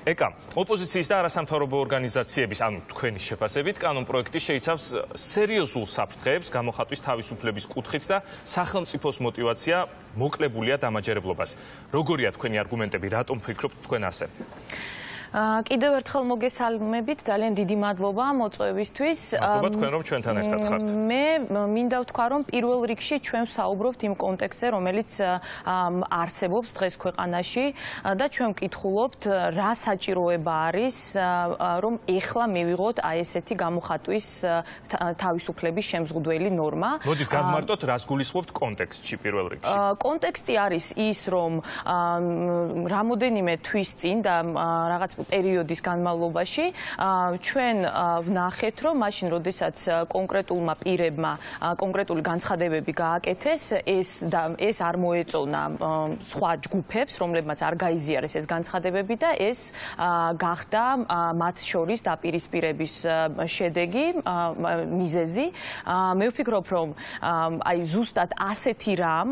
ეკა, ოპოზიციის და არასამთავრობო ორგანიზაციების, ანუ თქვენი შეფასებით, კანონ პროექტი შეიცავს სერიოზულ საფრთხეებს გამოხატვის თავისუფლების კუთხით და სახელმწიფოს მოტივაცია მოკლებულია დამაჯერებლობას. როგორია თქვენი არგუმენტები, რატომ ვფიქრობთ თქვენ ასე? კიდევ ერთხელ მოგესალმებით, ძალიან დიდი მადლობა მოწვევისთვის. მადლობა თქვენ რომ ჩვენთან ერთად ხართ. მე მინდა ვთქვა რომ პირველ რიგში ჩვენ ვსაუბრობთ იმ კონტექსტზე, რომელიც არსებობს დღეს ქვეყანაში და ჩვენ ვკითხულობთ რა საჭიროება არის რომ ეხლა მივიღოთ აი ესეთი გამოხატვის თავისუფლების შემზღუდველი ნორმა. მოდით გავმარტოთ რას გულისხმობთ კონტექსტში პირველ რიგში. კონტექსტი არის ის რომ რამოდენიმე თვის წინ და რაღაც პერიოდის განმავლობაში ჩვენ ვნახეთ რომ მაშინ როდესაც კონკრეტულმა პირებმა კონკრეტული განცხადებები გააკეთეს ეს არ მოეწონა სხვა ჯგუფებს რომლებმაც არ გაიზიარეს ეს განცხადებები და ეს გახდა მათ შორის დაპირისპირების შედეგი მიზეზი მე ვფიქრობ რომ აი ზუსტად ასეთი რამ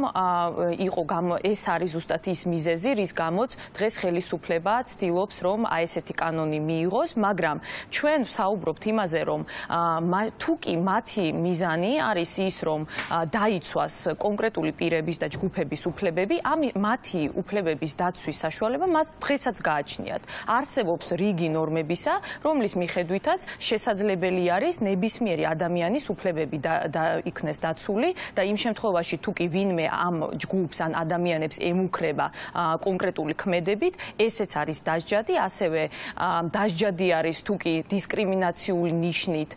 იყო ეს არის ზუსტად ის მიზეზი რის გამოც დღეს ხელისუფლება ცდილობს რომ ესეთი კანონი მიიღოს, მაგრამ ჩვენ ვსაუბრობთ იმაზე, რომ თუ კი მათი მიზანი არის ის, რომ დაიცვას კონკრეტული პირების და ჯგუფების უფლებები, მათი უფლებების დაცვის საშუალება მას დღესაც გააჩნიათ. არსებობს რიგი ნორმებისა, რომლის მიხედვითაც შესაძლებელი არის ნებისმიერი ადამიანის უფლებები იქნეს დაცული და იმ შემთხვევაში თუ კი ვინმე ამ ჯგუფს ან ადამიანებს ემუქრება კონკრეტული ქმედებით, ესეც არის დასჯადი, ასევე დასჯადი არის თუ კი დისკრიმინაციული ნიშნით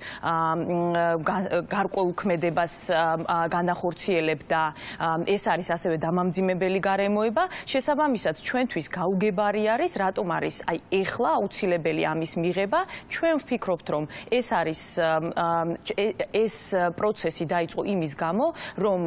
გარკვეულ ქმედებას განახორციელებთ და ეს არის ასევე დამამძიმებელი გარემოება. შესაბამისად, ჩვენთვის გაუგებარი არის, რატომ არის აი ეხლა აუცილებელი ამის მიღება. ჩვენ ვფიქრობთ, რომ ეს პროცესი დაიწყო იმის გამო, რომ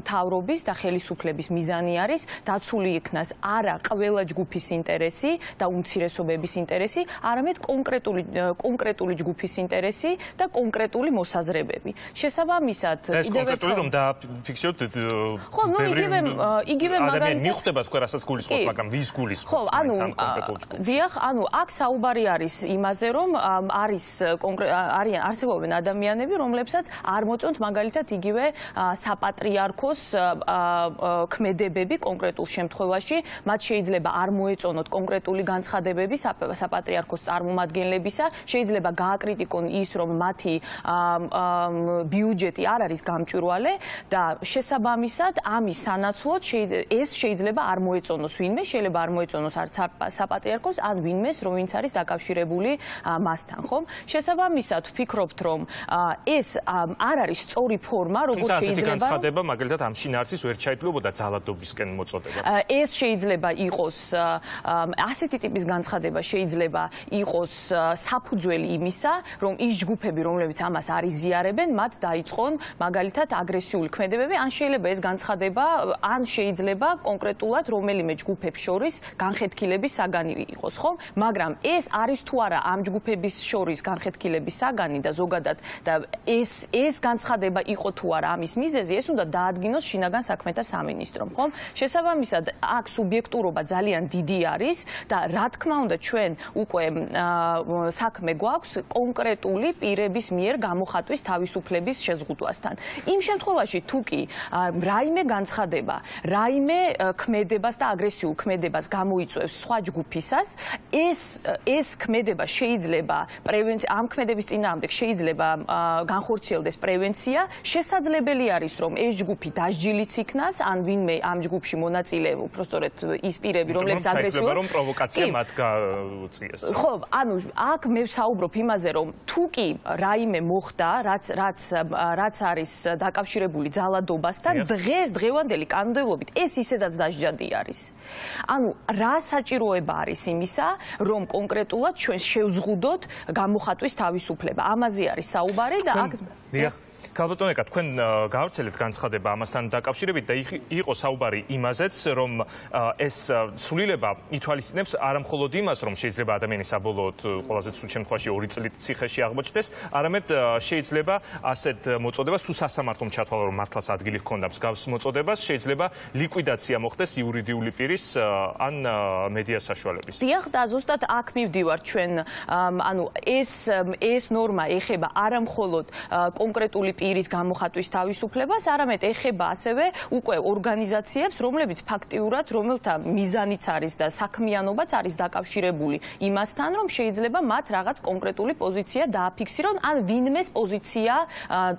მთავრობის და ხელისუფლების მიზანი არის დაცული იქნას არა ყველა ჯგუფის ინტერესი და უმცირესობების ინტერესი, არამედ კონკრეტული ჯგუფის ინტერესი და კონკრეტული მოსაზრებები. შესაბამისად, კიდევ ერთხელ რომ დააფიქსიროთ ხო, ნუ იგივე მაგალითად მიხვდება თქვენ რასაც გულისხმობთ, მაგრამ ვის გულისხმობთ? ხო, ანუ დიახ, ანუ აქ საუბარი არის იმაზე, რომ არსებობენ ადამიანები, რომლებსაც არ მოწონთ მაგალითად იგივე საპატრიარქოს ქმედებები კონკრეტულ შემთხვევაში, მათ შეიძლება არ მოეწონოთ კონკრეტული განცხადებები საპატრიარქოს წარმომადგენლებისა, შეიძლება გააკრიტიკონ ის, რომ მათი ბიუჯეტი არ არის გამჭვირვალე და შესაბამისად ამის სანაცვლოდ ეს შეიძლება არ მოეწონოს ვინმე, შეიძლება არ მოეწონოს არც საპატრიარქოს ან ვინმეს, ვინც არის დაკავშირებული მასთან, ხომ? შესაბამისად ვფიქრობთ, რომ ეს არ არის სწორი ფორმა, როგორც შეიძლება ასეთი განცხადება მაგალითად ამ შინაარსის ვერ ჩაითვლებოდა ძალადობისკენ მოწოდება. ეს შეიძლება იყოს ასეთი ტიპის განცხადება შეიძლება იყოს საფუძველი იმისა, რომ ის ჯგუფები, რომლებიც ამას არ იზიარებენ, მათ დაიწყონ მაგალითად აგრესიული ქმედებები, ან შეიძლება ეს განცხადება, ან შეიძლება კონკრეტულად რომელიმე ჯგუფებს შორის განხეთქილების საგანი იყოს, ხო? მაგრამ ეს არის თუ არა ამ ჯგუფების შორის განხეთქილების საგანი და ზოგადად და ეს განცხადება იყო თუ არა ამის მიზეზი, ეს უნდა დაადგინოს შინაგან საქმეთა სამინისტრომ, ხო? შესაბამისად, აქ სუბიექტურობა ძალიან დიდი არის და რა თქმა უნდა ჩვენ უკვე საქმე გვაქვს კონკრეტული პირების მიერ გამოხატვის თავისუფლების შეზღუდვასთან. იმ შემთხვევაში თუ კი რაიმე განცხადება, რაიმე ქმედებას და აგრესიულ ქმედებას გამოიწვევს სხვა ჯგუფისას, ეს ქმედება შეიძლება ამ ქმედების წინააღმდეგ შეიძლება განხორციელდეს პრევენცია, შესაძლებელი არის რომ ეს ჯგუფი დასჯილიც იქნას, ან ვინმე ამ ჯგუფში მონაწილე, უბრალოდ ის პირები, რომლებიც აგრესიულ რომ პროვოკაცია მათ გაუწიეს. ხო, ანუ აქ მე ვსაუბრობ იმაზე, რომ თუ კი რაიმე მოხდა, რაც არის დაკავშირებული ძალადობასთან, დღევანდელი კანონმდებლობით ეს ისედაც დასჯადი არის. ანუ რა საჭიროება არის იმისა, რომ კონკრეტულად ჩვენ შევზღუდოთ გამოხატვის თავისუფლება. ამაზე არის საუბარი და აქ ქალბატონ ეკა, თქვენ გავრცელეთ განცხადება ამასთან დაკავშირებით და იყო საუბარი იმაზეც, რომ ეს ცვლილება ითვალისწინებს არა მხოლოდ იმას, მოწოდებას, რომ შეიძლება ადამიანი საბოლოოდ ყველაზე ცუდ შემთხვევაში 2 წლით ციხეში აღმოჩნდეს, არამედ შეიძლება ასეთ მოწოდებას თუ სასამართლომ ჩათვალა, რომ მართლაც ადგილი ჰქონდა მსგავს მოწოდებას, შეიძლება ლიკვიდაცია მოხდეს იურიდიული პირის ან მედია საშუალების. დიახ, და ზუსტად აქ მივდივართ ჩვენ, ანუ ეს ნორმა ეხება არა მხოლოდ კონკრეტული პირის გამოხატვის თავისუფლებას, არამედ ეხება ასევე უკვე ორგანიზაციებს, რომლებიც ფაქტიურად, რომელთა მიზანიც არის და საქმიანობაც არის დაკავშირებული იმასთან, რომ შეიძლება მათ რაღაც კონკრეტული პოზიცია დააფიქსირონ, ან ვინმეს პოზიცია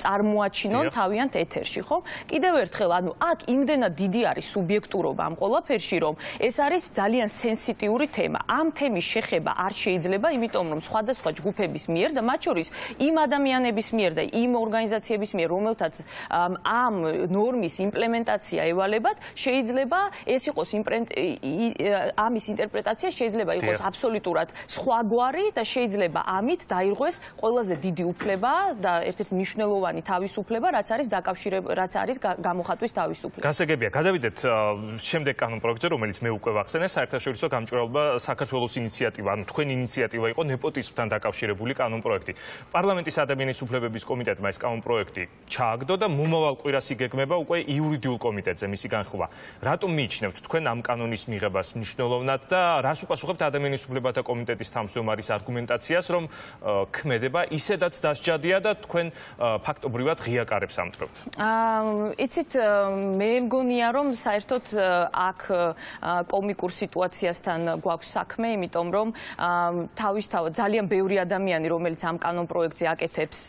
წარმოაჩინონ თავიანთ ეთერში, ხო? კიდევ ერთხელ, ანუ აქ იმდენად დიდი არის სუბიექტურობა ამ ყველაფერში, რომ ეს არის ძალიან სენსიტიური თემა. ამ თემის შეხება არ შეიძლება, იმიტომ რომ სხვადასხვა ჯგუფების მიერ და მათ შორის იმ ადამიანების მიერ და იმ ორგანიზაციების მიერ, რომელთაც ამ ნორმის იმპლემენტაცია ევალებათ, შეიძლება ეს იყოს ამის ინტერპრეტაცია შეიძლება იყოს აბსოლუტურად სხვაგვარი და შეიძლება ამით დაირღვეს ყველაზე დიდი უფლება და ერთ-ერთი მნიშვნელოვანი თავისუფლება, რაც არის გამოხატვის თავისუფლება. გასაგებია, გადავიდეთ შემდეგ კანონპროექტზე, რომელიც მე უკვე ვახსენე, საერთაშორისო გამჭვირვალობა საქართველოს ინიციატივა, ანუ თქვენი ინიციატივა იყო ნეპოტიზმთან დაკავშირებული კანონპროექტი. პარლამენტის ადამიანის უფლებების კომიტეტმა ეს კანონპროექტი ჩააგდო და მომავალ კვირას იგეგმება უკვე იურიდიულ კომიტეტზე მისი განხილვა. რატომ მიიჩნევთ თქვენ ამ კანონის მიღებას მნიშვნელოვნად და რას უპასუხებთ ადამიანის უფლებათა კომიტეტის თავმჯდომარის არგუმენტაციას, რომ ქმედება ისედაც დასჯადია და თქვენ ფაქტობრივად ღია კარებს ამტვრევთ? იცით, მე მგონია, რომ საერთოდ აქ კომიკურ სიტუაციასთან გვაქვს საქმე, იმიტომ რომ თავისთავად ძალიან ბევრი ადამიანი, რომელიც ამ კანონპროექტზე აკეთებს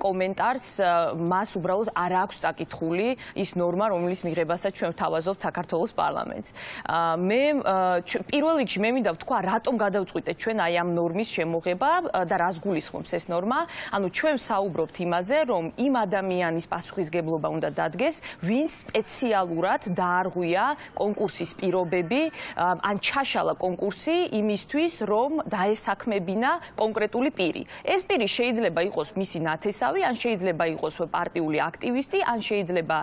კომენტარს, მას უბრალოდ არ აქვს წაკითხული ის ნორმა, რომლის მიღებასაც ჩვენ ვთავაზობთ საქართველოს პარლამენტს. მე პირველ რიგში მე მინდა ვთქვა, რატომ გადავწყვიტეთ ჩვენ აი ამ ნორმის შემოღება და რას გულისხმობს ეს ნორმა. ანუ ჩვენ საუბრობთ იმაზე, რომ იმ ადამიანის პასუხისგებლობა უნდა დადგეს, ვინც სპეციალურად დაარღვია კონკურსის პირობები, ან ჩაშალა კონკურსი იმისთვის, რომ დაესაქმებინა კონკრეტული პირი. ეს პირი შეიძლება იყოს მისი ნათესავი, ან შეიძლება იყოს პარტიული აქტივისტი, ან შეიძლება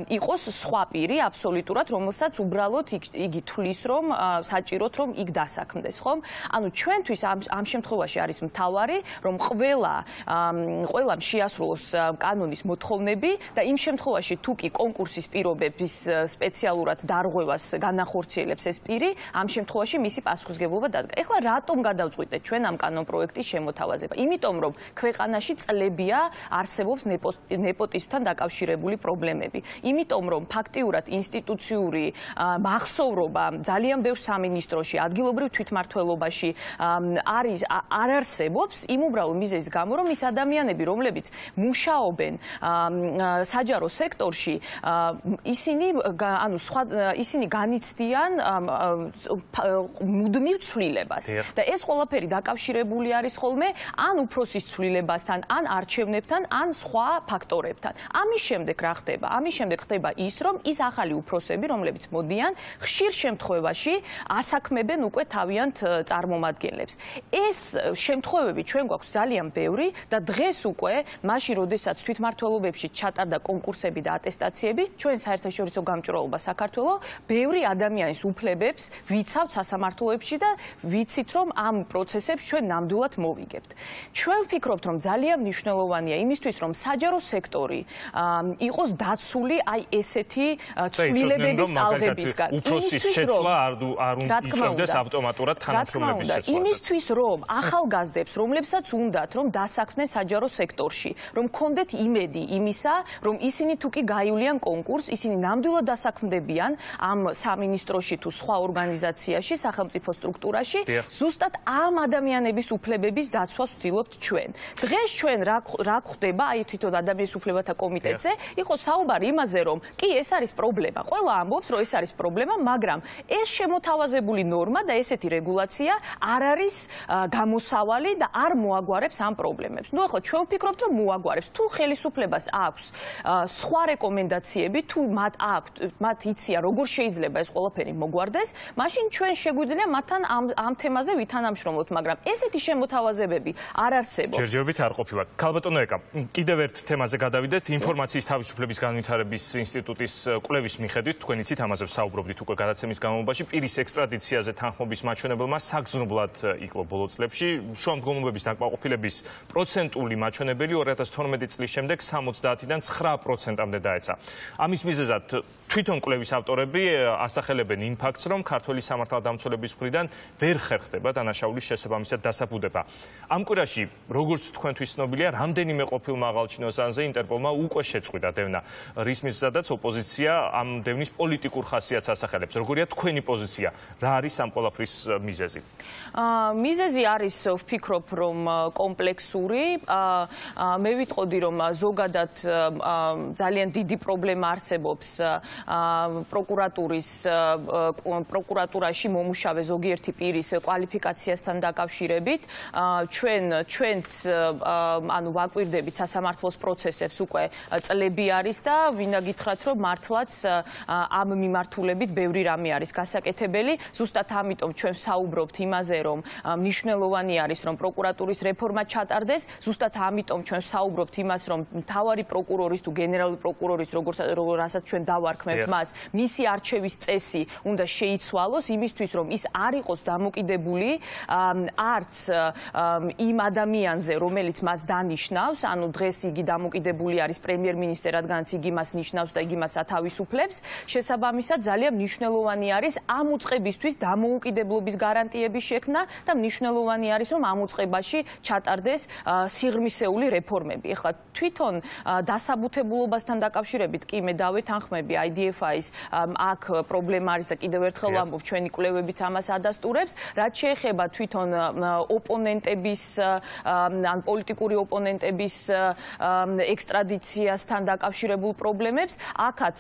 იყოს სხვა პირი აბსოლუტურად, რომელსაც უბრალოდ იგი თვლის, რომ საჭიროთ, რომ იქ დასაქმდეს, ხომ? ანუ ჩვენთვის ამ შემთხვევაში არის მთავარი, რომ ყველამ შეასრულოს კანონის მოთხოვნები და იმ შემთხვევაში თუ კი კონკურსის პირობების სპეციალურად დარღვევას განახორციელებს ეს პირი, ამ შემთხვევაში მისი პასუხისგებლობა დადგა. ეხლა რატომ გადავწყვიტეთ ჩვენ ამ კანონპროექტის შემოთავაზება? იმიტომ რომ ქვეყანაში წლებია არსებობს ნეპოტიზმთან დაკავშირებული პრობლემები. იმიტომ რომ ფაქტიურად ინსტიტუციური მახსოვრობა ძალიან ბევრ სამინისტროში, ადგილობრივ თვითმმართველობაში არ არსებობს იმ უბრალო მიზეზის გამო, რომ ის ადამიანები, რომლებიც მუშაობენ საჯარო სექტორში, ისინი განიცდიან მუდმივ ცვლილებას. და ეს ყველაფერი დაკავშირებული არის ხოლმე ან უფროსის ცვლილებასთან, ან არჩევნებთან, ან სხვა ფაქტორებთან. ამის შემდეგ რა ხდება? ამის შემდეგ ხდება ის, რომ ის ახალი უფროსები, რომლებიც მოდიან, ხშირ შემთხვევაში ასაქმებენ უკვე თავიანთ წარმომადგენლებს. ეს შემთხვევები ჩვენ გვაქვს ძალიან ბევრი და დღეს უკვე მაშინ, როდესაც თვითმმართველობებში ჩატარდა კონკურსები და ატესტაციები, ჩვენ საერთაშორისო გამჭვირვალობა საქართველოს ბევრი ადამიანის უფლებებს ვიცავთ სასამართლოებში და ვიცით, რომ ამ პროცესებს ჩვენ ნამდვილად მოვიგებთ. ჩვენ ვფიქრობთ, რომ ძალიან მნიშვნელოვანია იმისთვის, რომ საჯარო სექტორი იყოს დაცული აი ესეთი ცვლილებების ტალღებისგან. უფროსის შეცვლა არ იწევდეს ავტომატურად თანამშრომლების შეცვლასაც. იმისთვის, რომ ახალგაზრდებს, რომლებსაც უნდათ, რომ დასაქმდნენ საჯარო სექტორში, რომ კონდეთ იმედი იმისა, რომ ისინი თუ კი გაივლიან კონკურსს, ისინი ნამდვილად დასაქმდებიან ამ სამინისტროში თუ სხვა ორგანიზაციაში, სახელმწიფო სტრუქტურაში, ზუსტად ამ ადამიანების უფლებების დაცვას ვცდილობთ ჩვენ. დღეს ჩვენ რა ხდება, აი თვითონ ადამიანის უფლებათა კომიტეტზე, იყო საუბარი იმაზე, რომ კი ეს არის პრობლემა. ყველა ამბობს, რომ ეს არის პრობლემა, მაგრამ ეს შემოთავაზებული ნორმა და ესეთი რეგულაცია არ არის გამოსავალი და არ მოაგვარებს ამ პრობლემებს. ნუ ახლა ჩვენ ვფიქრობთ, რომ მოაგვარებს. თუ ხელისუფლებას აქვს სხვა რეკომენდაციები, თუ მათ იციან, როგორ შეიძლება ეს ყველაფერი მოგვარდეს, მაშინ ჩვენ შეგვიძლია მათთან ამ თემაზე ვითანამშრომლოთ, მაგრამ ესეთი შემოთავაზებები არ არსებობს. ჯერჯერობით არ ყოფილა. ქალბატონო ეკა, კიდევ ერთ თემაზე გადავიდეთ. ინფორმაციის თავისუფლების განვითარების ინსტიტუტის კვლევის მიხედვით, თქვენ იცით, ამაზე ვსაუბრობდით უკვე გადაცემის განმავლობაში, პირის ექსტრადიციაზე თანხმობის მაჩვენებელმა საგრძნობლად იკლო ბოლო წლებში. შუამდგომლობების დაკმაყოფილების პროცენტული მაჩვენებელი 2012 წლის შემდეგ 70-დან 9%-მდე დაეცა. ამის მიზეზად თვითონ კვლევის ავტორები ასახელებენ იმ ფაქტს, რომ ქართველი სამართალდამცველების მხრიდან ვერ ხერხდება დანაშაულის შესაბამისად დასაბუდება. ამ კვირაში, როგორც თქვენთვის ცნობილია, რამდენიმე ყოფილ მაღალჩინოს ანზე ინტერპოლმა უკვე შეწყვიტა დევნა, რის მიზეზადაც ოპოზიცია ამ დევნის პოლიტიკურ ხასიათს ასახელებს. როგორია თქვენი პოზიცია? რა არის ამ ყველაფრის მიზეზი? მიზეზი არის, ვფიქრობ, რომ კომპლექსური. მე ვიტყოდი, რომ ზოგადად ძალიან დიდი პრობლემა არსებობს პროკურატურაში მომუშავე ზოგიერთი პირის კვალიფიკაციასთან დაკავშირებით. ჩვენც ვაკვირდებით სასამართლოს პროცესებს უკვე წლები არის და ვინდა გითხრათ, რომ მართლაც ამ მიმართულებით ბევრი რამე არის გასაკეთებელი. ზუსტად ამიტომ ჩვენ საუბრობთ იმაზე, რომ მნიშვნელოვანი არის, რომ პროკურატურის რეფორმა ჩატარდეს. ზუსტად ამიტომ ჩვენ საუბრობთ იმას, რომ მთავარი პროკურორის თუ გენერალური პროკურორის, რასაც ჩვენ დავარქმევთ მას, მისი არჩევის წესი უნდა შეიცვალოს იმისთვის, რომ ის არ იყოს დამოკიდებული არც იმ ადამიანზე, რომელიც მას დანიშნავს, ანუ დღეს იგი დამოკიდებული არის პრემიერ-მინისტრად, რადგანაც იგი მას ნიშნავს და იგი მას ათავისუფლებს. შესაბამისად, ძალიან მნიშვნელოვანი არის ამ უწყებისთვის დამოუკიდებლობის გარანტიების შექმნა და მნიშვნელოვანი არის, რომ ამ უწყებაში ჩატარდეს სიღრმისეული რეფორმები. ეხლა თვითონ დასაბუთებულობასთან დაკავშირებით კი მე დავეთანხმები IDFI-ს აქ პრობლემა არის და კიდევ ერთხელ ვამბობ, ჩვენი კვლევებიც ამას ადასტურებს. რაც შეეხება თვითონ ოპონენტების ან პოლიტიკური ოპონენტების ექსტრადიციასთან დაკავშირებულ პრობლემებს, აქაც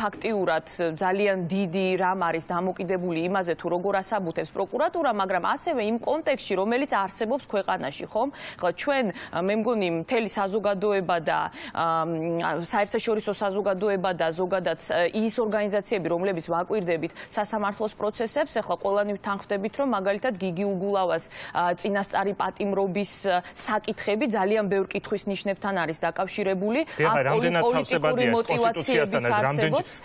ფაქტიურად ძალიან დიდი რამ არის დამოკიდებული იმაზე, თუ როგორ ასაბუთებს პროკურატურა, მაგრამ ასევე იმ კონტექსტში, რომელიც არსებობს ქვეყანაში, ხომ? ხლა ჩვენ მე მგონი მთელი საზოგადოება და საერთაშორისო საზოგადოება და ზოგადად ის ორგანიზაციები, რომლებიც ვაკვირდებით სასამართლოს პროცესებს, ახლა ყველანი ვთანხმდებით, რომ მაგალითად გიგი უგულავას წინასწარი პატიმრობის საკითხები ძალიან ბევრ კითხვის ნიშნებთან არის დაკავშირებული. რამდენად თავსებადია კონსტიტუციასთან,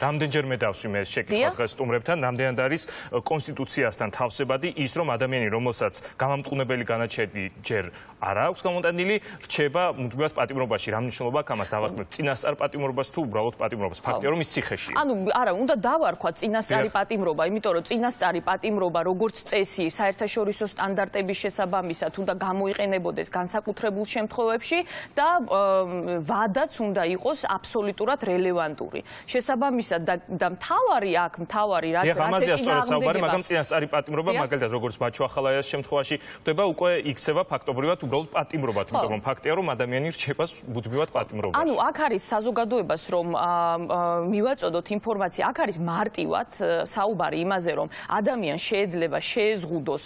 რამდენჯერმე დავსვი მე შეკითხვა დღეს სტუმრებთან, რამდენად არის კონსტიტუციასთან თავსებადი ის, რომ ადამიანი, რომელსაც გამამტყუნებელი განაჩენი ჯერ არ აქვს გამოტანილი, რჩება მუდმივად პატიმრობაში. რა მნიშვნელობა აქვს ამას დავარქმევთ? წინასწარ პატიმრობას თუ უბრალოდ პატიმრობას? ფაქტია, რომ ის ციხეშია. ანუ არა, უნდა დავარქვათ წინასწარი პატიმრობა, იმიტომ რომ წინასწარი პატიმრობა როგორც წესი საერთაშორისო სტანდარტების შესაბამისად უნდა გამოიყენებოდეს განსაკუთრებულ შემთხვევებში და ვადაც უნდა იყოს აბსოლუტურად რელევანტური. შესაბამისად და მთავარი რაც ამაზეა სწორედ საუბარი, მაგრამ წინასწარი პატიმრობა, მაგალითად როგორც ბაჩო ახალაიას შემთხვევაში ხდება, უკვე იქცევა ფაქტობრივად უბრალოდ პატიმრობად, იმიტომ რომ ფაქტია, რომ ადამიანი რჩება მუდმივად პატიმრობაში. ანუ აქ არის საზოგადოებას რომ მივაწოდოთ ინფორმაცია, აქ არის მარტივად საუბარი იმაზე, რომ ადამიანს შეიძლება შეეზღუდოს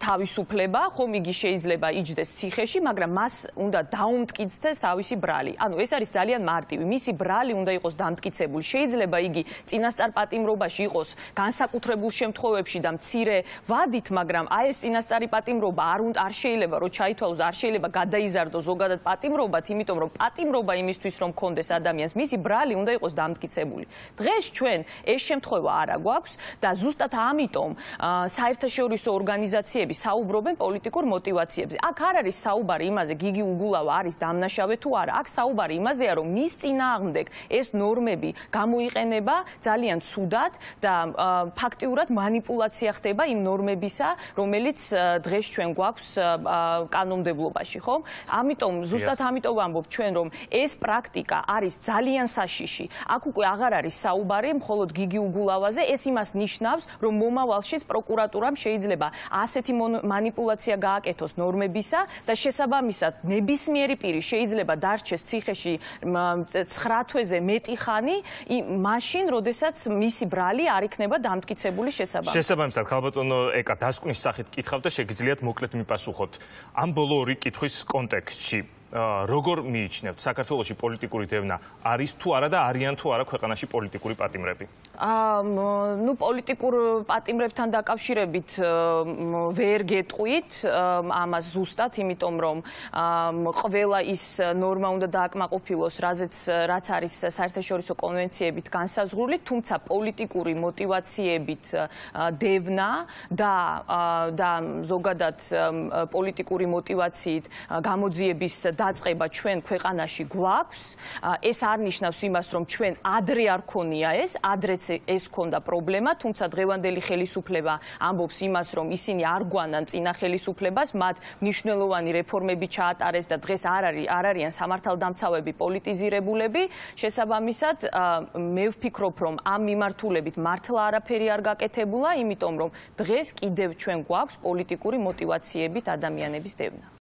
თავისუფლება, ხომ იგი შეიძლება იჯდეს ციხეში, მაგრამ მას უნდა დაუმტკიცდეს თავისი ბრალი. ანუ ეს არის ძალიან მარტივი. მისი ბრალი უნდა იყოს დამტკიცებული. შეიძლება იგი წინასწარ პატიმრობაში იყოს განსაკუთრებულ შემთხვევებში და მცირე ვადით, მაგრამ აი ეს წინასწარი პატიმრობა არ შეიძლება რომ ჩაითვალოს, არ შეიძლება გადაიზარდოს ზოგადად პატიმრობად, იმიტომ რომ პატიმრობა იმისთვის რომ კონდეს ადამიანს, მისი ბრალი უნდა იყოს დამტკიცებული. დღეს ჩვენ ეს შემთხვევა არ აგვაქვს და ზუსტად ამიტომ საერთაშორისო ორგანიზაციები საუბრობენ პოლიტიკურ მოტივაციებზე. აქ არ არის საუბარი იმაზე, გიგი უგულავა არის დამნაშავე თუ არა. აქ საუბარი იმაზეა, რომ მის წინააღმდეგ ეს ნორმები გამოიყენება ძალიან ცუდად და ფაქტიურად манипуляცია ხდება იმ ნორმებისა, რომელიც დღეს ჩვენ გვაქვს კანონმდებლობაში, ხო? ამიტომ ზუსტად ამიტომ ვამბობ ჩვენ, რომ ეს პრაქტიკა არის ძალიან საშიში. აქ უკვე აღარ არის საუბარი მხოლოდ გიგი უგულავაზე, ეს იმას ნიშნავს, რომ მომავალშიც პროკურატურამ შეიძლება ასეთი манипуляცია გააკეთოს ნორმებისა და შესაბამისად ნებისმიერი პირი შეიძლება დარჩეს ციხეში 9 თვეზე მეტი ხანი, მაშინ, როდესაც მისი ბრალი არ იქნება დამტკიცებული შესაბამისად. შესაბამისად, ხალბატონო ეკა დასკვნის სახით კითხავ და შეგიძლიათ მოკლედ მიპასუხოთ. ამ ბოლო ორი კითხვის კონტექსტში როგორ მიიჩნევთ საქართველოში პოლიტიკური დევნა არის თუ არა და არიან თუ არა ქვეყანაში პოლიტიკური პატიმრები? ნუ პოლიტიკურ პატიმრებთან დაკავშირებით ვერ გეტყვით ამას ზუსტად, იმიტომ რომ ყველა ის ნორმა უნდა დააკმაყოფილოს, რაც არის საერთაშორისო კონვენციებით განსაზღვრული, თუმცა პოლიტიკური მოტივაციებით დევნა და ზოგადად პოლიტიკური მოტივაციით გამოძიების დაწყება ჩვენ ქვეყანაში გვაქვს. ეს არ ნიშნავს იმას, რომ ჩვენ ადრე არ ქონია ადრეც ეს ქონდა პრობლემა, თუმცა დღევანდელი ხელისუფლება ამბობს იმას, რომ ისინი არ გვანან წინა ხელისუფლებას, მათ მნიშვნელოვანი რეფორმები ჩაატარეს და დღეს არ არიან სამართალდამცავები, პოლიტიზირებულები. შესაბამისად, მე ვფიქრობ, რომ ამ მიმართულებით მართლა არაფერი არ გაკეთებულა, იმიტომ რომ დღეს კიდევ ჩვენ გვაქვს პოლიტიკური მოტივაციებით ადამიანების დევნა.